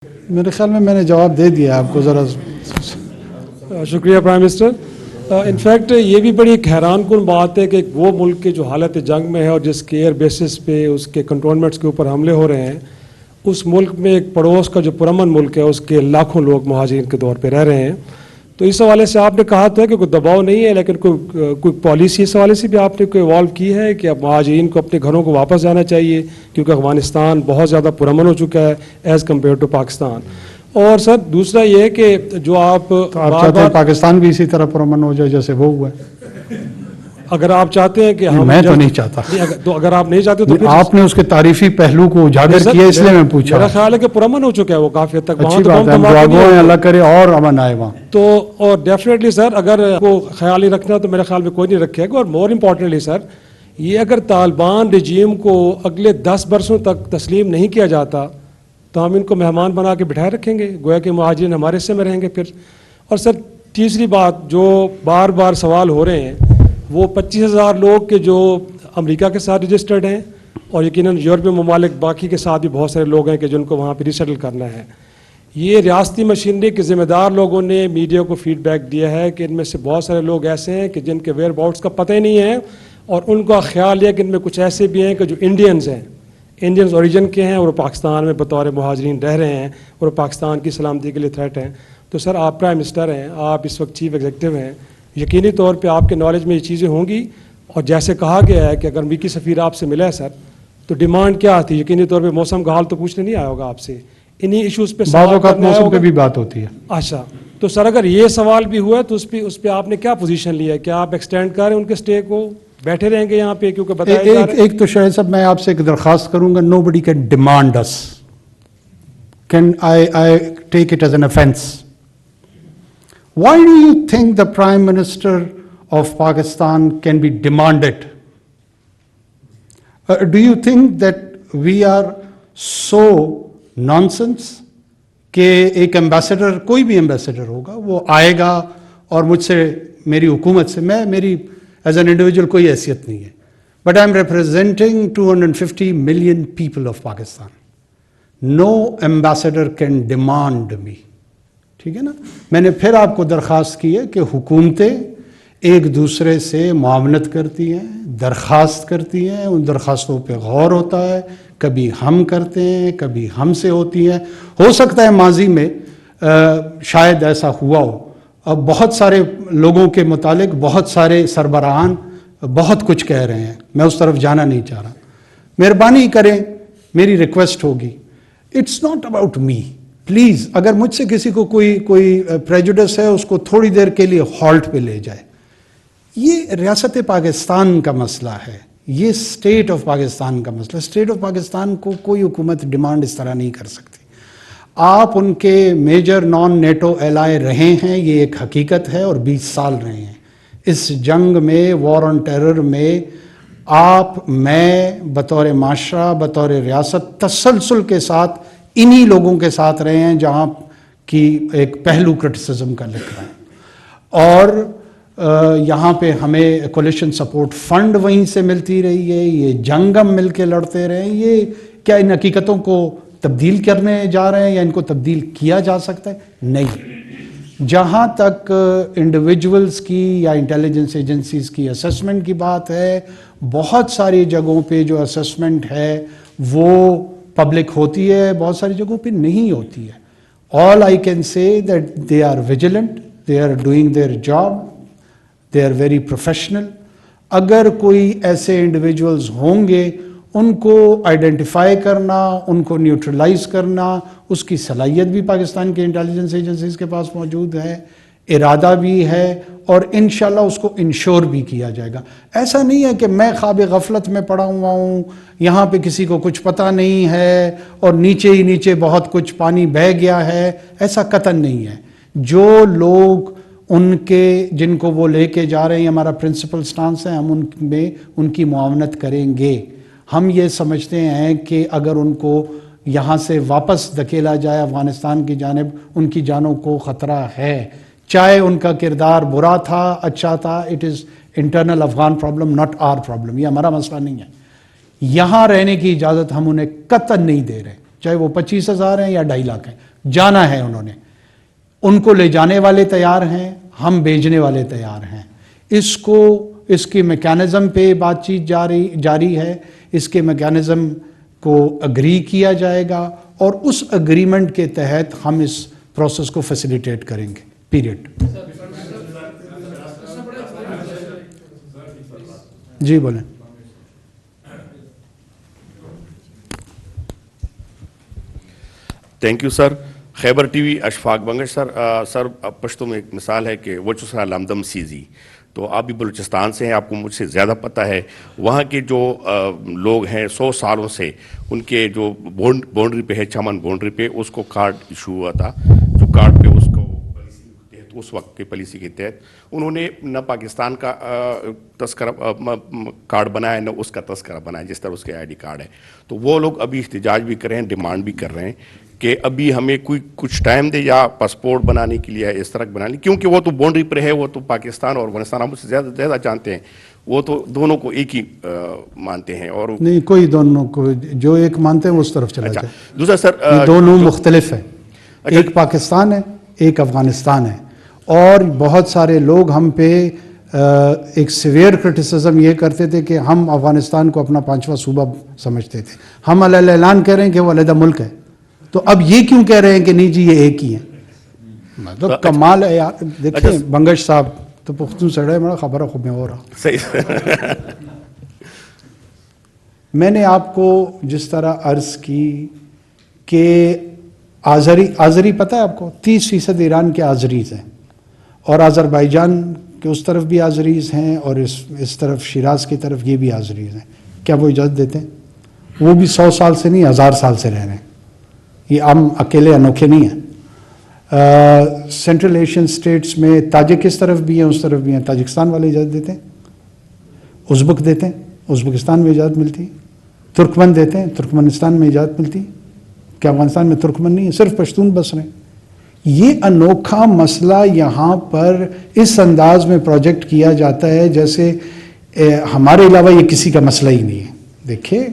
میرے خیال میں نے جواب دے دیا آپ کو ذرا. شکریہ پرائم منسٹر. انفیکٹ یہ بھی بڑی ایک حیران کن بات ہے کہ وہ ملک کے جو حالت جنگ میں ہے اور جس کے ایئر بیسس پہ اس کے کنٹونمنٹس کے اوپر حملے ہو رہے ہیں، اس ملک میں ایک پڑوس کا جو پرامن ملک ہے اس کے لاکھوں لوگ مہاجرین کے طور پہ رہ رہے ہیں. تو اس حوالے سے آپ نے کہا تھا کہ کوئی دباؤ نہیں ہے، لیکن کوئی پالیسی اس حوالے سے بھی آپ نے کوئی ایوالو کی ہے کہ اب مہاجرین کو اپنے گھروں کو واپس جانا چاہیے، کیونکہ افغانستان بہت زیادہ پرامن ہو چکا ہے ایز کمپیئر ٹو پاکستان. اور سر دوسرا یہ ہے کہ جو آپ چاہتے ہیں پاکستان بھی اسی طرح پرامن ہو جائے جیسے وہ ہوا ہے؟ اگر آپ چاہتے ہیں کہ ہم میں تو نہیں چاہتا. تو اگر آپ نہیں چاہتے تو پھر آپ نے اس کے تاریخی پہلو کو اجاگر کیا اس لیے میں پوچھا. میرا خیال ہے کہ پرامن ہو چکا ہے وہ کافی حد تک. اچھی بات ہے، دعا گو ہیں اللہ کرے اور امن آئے وہاں. تو اور ڈیفینیٹلی سر اگر وہ خیال ہی رکھنا تو میرے خیال میں کوئی نہیں رکھے گا. اور مور امپورٹنٹلی سر یہ اگر طالبان رجیم کو اگلے 10 برسوں تک تسلیم نہیں کیا جاتا تو ہم ان کو مہمان بنا کے بٹھائے رکھیں گے، گویا کہ مہاجرین ہمارے حصے میں رہیں گے پھر. اور سر تیسری بات جو بار بار سوال ہو رہے ہیں وہ 25,000 لوگ کے جو امریکہ کے ساتھ رجسٹرڈ ہیں اور یقیناً یورپی ممالک باقی کے ساتھ بھی بہت سارے لوگ ہیں کہ جن کو وہاں پہ ریسیٹل کرنا ہے. یہ ریاستی مشینری کے ذمہ دار لوگوں نے میڈیا کو فیڈ بیک دیا ہے کہ ان میں سے بہت سارے لوگ ایسے ہیں کہ جن کے ویئر باؤٹس کا پتہ ہی نہیں ہے، اور ان کا خیال یہ کہ ان میں کچھ ایسے بھی ہیں کہ جو انڈینز ہیں، انڈینز اوریجن کے ہیں اور وہ پاکستان میں بطور مہاجرین رہ رہے ہیں اور وہ پاکستان کی سلامتی کے لیے تھریٹ ہیں. تو سر آپ پرائم منسٹر ہیں، آپ اس وقت چیف ایگزیکٹو ہیں، یقینی طور پہ آپ کے نالج میں یہ چیزیں ہوں گی. اور جیسے کہا گیا ہے کہ اگر امریکی سفیر آپ سے ملا ہے سر تو ڈیمانڈ کیا تھی؟ یقینی طور پہ موسم کا حال تو پوچھنے نہیں آیا ہوگا آپ سے، انہی ایشوز پہ بعض اوقات موسم پہ بھی بات ہوتی ہے. اچھا تو سر اگر یہ سوال بھی ہوا ہے تو اس پہ آپ نے کیا پوزیشن لیا ہے؟ کیا آپ ایکسٹینڈ کر رہے ہیں ان کے اسٹے کو، بیٹھے رہیں گے یہاں پہ؟ کیونکہ بتایا جا رہا ہے ایک تو شاید صاحب میں آپ سے ایک درخواست کروں گا. Nobody can demand us. Can I take it as an offense. Why do you think the Prime Minister of Pakistan can be demanded? Do you think that we are so nonsense کہ ایک ambassador, کوئی بھی ambassador ہوگا وہ آئے گا اور مجھ سے، میری حکومت سے، میری ایز این انڈیویجول کوئی حیثیت نہیں ہے، but I am representing 250 million people of Pakistan. No ambassador can demand me. ٹھیک ہے نا؟ میں نے پھر آپ کو درخواست کی ہے کہ حکومتیں ایک دوسرے سے معاونت کرتی ہیں، درخواست کرتی ہیں، ان درخواستوں پہ غور ہوتا ہے، کبھی ہم کرتے ہیں، کبھی ہم سے ہوتی ہیں. ہو سکتا ہے ماضی میں شاید ایسا ہوا ہو. اب بہت سارے لوگوں کے متعلق بہت سارے سربراہان بہت کچھ کہہ رہے ہیں، میں اس طرف جانا نہیں چاہ رہا. مہربانی کریں، میری ریکویسٹ ہوگی، it's not about me. Please اگر مجھ سے کسی کو کوئی پریجوڈس ہے اس کو تھوڑی دیر کے لیے ہالٹ پہ لے جائے. یہ ریاست پاکستان کا مسئلہ ہے، یہ اسٹیٹ آف پاکستان کا مسئلہ. اسٹیٹ آف پاکستان کو کوئی حکومت ڈیمانڈ اس طرح نہیں کر سکتی. آپ ان کے میجر نان نیٹو ایلائے رہے ہیں، یہ ایک حقیقت ہے، اور 20 سال رہے ہیں. اس جنگ میں، وار آن ٹیرر میں، آپ، میں بطور معاشرہ، بطور ریاست تسلسل کے ساتھ انہی لوگوں کے ساتھ رہے ہیں جہاں کی ایک پہلو کرٹیسزم کا لکھ رہا ہے. اور یہاں پہ ہمیں کولیشن سپورٹ فنڈ وہیں سے ملتی رہی ہے، یہ جنگ ہم مل کے لڑتے رہے ہیں. یہ کیا ان حقیقتوں کو تبدیل کرنے جا رہے ہیں یا ان کو تبدیل کیا جا سکتا ہے؟ نہیں. جہاں تک انڈیویجولز کی یا انٹیلیجنس ایجنسیز کی اسسمنٹ کی بات ہے، بہت ساری جگہوں پہ جو اسسمنٹ ہے وہ پبلک ہوتی ہے، بہت ساری جگہوں پہ نہیں ہوتی ہے. All I can say that they are vigilant, they are doing their job, they are very professional. اگر کوئی ایسے انڈیویجولز ہوں گے، ان کو آئیڈینٹیفائی کرنا، ان کو نیوٹرلائز کرنا، اس کی صلاحیت بھی پاکستان کے انٹیلیجنس ایجنسیز کے پاس موجود ہے، ارادہ بھی ہے، اور انشاءاللہ اس کو انشور بھی کیا جائے گا. ایسا نہیں ہے کہ میں خواب غفلت میں پڑا ہوا ہوں، یہاں پہ کسی کو کچھ پتہ نہیں ہے اور نیچے ہی نیچے بہت کچھ پانی بہہ گیا ہے. ایسا قطعاً نہیں ہے. جو لوگ ان کے جن کو وہ لے کے جا رہے ہیں، ہمارا پرنسپل سٹانس ہے، ہم ان کی معاونت کریں گے. ہم یہ سمجھتے ہیں کہ اگر ان کو یہاں سے واپس دھکیلا جائے افغانستان کی جانب، ان کی جانوں کو خطرہ ہے. چاہے ان کا کردار برا تھا، اچھا تھا، it is internal Afghan problem, not our problem. یہ ہمارا مسئلہ نہیں ہے. یہاں رہنے کی اجازت ہم انہیں قطعاً نہیں دے رہے، چاہے وہ 25,000 ہیں یا 2.5 لاکھ ہیں. جانا ہے انہوں نے. ان کو لے جانے والے تیار ہیں, ہم بھیجنے والے تیار ہیں. اس کی میکانزم پہ بات چیت جاری ہے, اس کے میکانزم کو اگری کیا جائے گا اور اس اگریمنٹ کے تحت ہم اس پروسیس کو فیسیلیٹیٹ کریں گے. پیریڈ. جی بولیں. Thank you sir. Khyber TV Ashfaq Bangash sir. Sir Pashto میں ایک مثال ہے کہ وہ چسرا لمدم سیزی, تو آپ بھی بلوچستان سے ہیں, آپ کو مجھ سے زیادہ پتہ ہے. وہاں کے جو لوگ ہیں 100 سالوں سے ان کے جو باؤنڈری پہ ہے, چمن باؤنڈری پہ, اس کو کارڈ ایشو ہوا تھا. جو کارڈ پہ اس کو اس وقت کی پالیسی کے تحت انہوں نے نہ پاکستان کا تذکرہ کارڈ بنایا نہ اس کا تذکرہ بنایا, جس طرح اس کے آئی ڈی کارڈ ہے. تو وہ لوگ ابھی احتجاج بھی کر رہے ہیں, ڈیمانڈ بھی کر رہے ہیں کہ ابھی ہمیں کچھ ٹائم دے یا پاسپورٹ بنانے کے لیے اس طرح بنانے, کیونکہ وہ تو باؤنڈری پر ہے, وہ تو پاکستان اور افغانستان ہم سے زیادہ جانتے ہیں, وہ تو دونوں کو ایک ہی مانتے ہیں. اور نہیں, کوئی دونوں کو جو ایک مانتے ہیں وہ اس طرف چلا جائے. دوسرا سر, یہ دونوں مختلف ہیں. ایک پاکستان ہے, ایک افغانستان ہے. اور بہت سارے لوگ ہم پہ ایک سیویئر کرٹیسزم یہ کرتے تھے کہ ہم افغانستان کو اپنا 5واں صوبہ سمجھتے تھے. ہم علیہ اعلان کہہ رہے ہیں کہ وہ علیحدہ ملک ہے, تو اب یہ کیوں کہہ رہے ہیں کہ نہیں جی یہ ایک ہی ہیں؟ مطلب کمال ہے یار. دیکھیں بنگش صاحب تو پختون سڑے بڑا خبر خوب میں ہو رہا. صحیح. میں نے آپ کو جس طرح عرض کی کہ آذری پتہ ہے آپ کو 30% ایران کے آذریز ہیں, اور آذربائیجان کے اس طرف بھی آذریز ہیں, اور اس طرف شیراز کی طرف یہ بھی آذریز ہیں. کیا وہ اجازت دیتے ہیں؟ وہ بھی 100 سال سے نہیں 1000 سال سے رہ رہے ہیں. یہ ہم اکیلے انوکھے نہیں ہیں. سینٹرل ایشین سٹیٹس میں تاجک اس طرف بھی ہیں اس طرف بھی ہیں. تاجکستان والے اجازت دیتے ہیں, ازبک دیتے ہیں, ازبکستان میں اجازت ملتی ہے. ترکمن دیتے ہیں, ترکمنستان میں اجازت ملتی ہے. کیا افغانستان میں ترکمن نہیں ہے, صرف پشتون بس رہے ہیں. یہ انوکھا مسئلہ یہاں پر اس انداز میں پروجیکٹ کیا جاتا ہے جیسے ہمارے علاوہ یہ کسی کا مسئلہ ہی نہیں ہے. دیکھیں,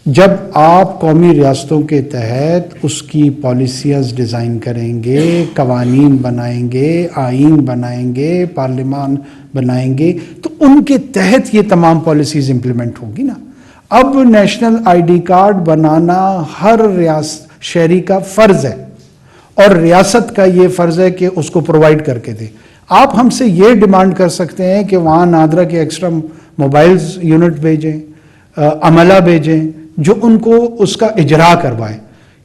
جب آپ قومی ریاستوں کے تحت اس کی پالیسیز ڈیزائن کریں گے, قوانین بنائیں گے, آئین بنائیں گے, پارلیمان بنائیں گے, تو ان کے تحت یہ تمام پالیسیز امپلیمنٹ ہوگی نا. اب نیشنل آئی ڈی کارڈ بنانا ہر شہری کا فرض ہے, اور ریاست کا یہ فرض ہے کہ اس کو پرووائڈ کر کے دے. آپ ہم سے یہ ڈیمانڈ کر سکتے ہیں کہ وہاں نادرا کے ایکسٹرا موبائلز یونٹ بھیجیں, عملہ بھیجیں جو ان کو اس کا اجرا کروائے.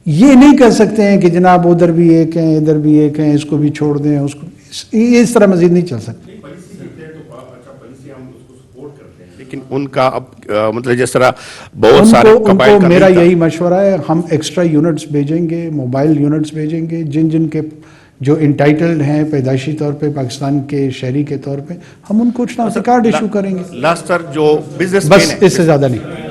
یہ نہیں کہہ سکتے ہیں کہ جناب ادھر بھی ایک ہیں ادھر بھی ایک ہیں, اس کو بھی چھوڑ دیں, اس کو اس طرح مزید نہیں چل سکتی. لیکن ان کا اب مطلب جس طرح بہت سارے ان کو میرا یہی مشورہ ہے, ہم ایکسٹرا یونٹس بھیجیں گے, موبائل یونٹس بھیجیں گے, جن کے جو انٹائٹلڈ ہیں پیدائشی طور پہ پاکستان کے شہری کے طور پہ, ہم ان کو شناختی کارڈ ایشو کریں گے. لاسٹ سر جو بزنس بس اس سے زیادہ نہیں.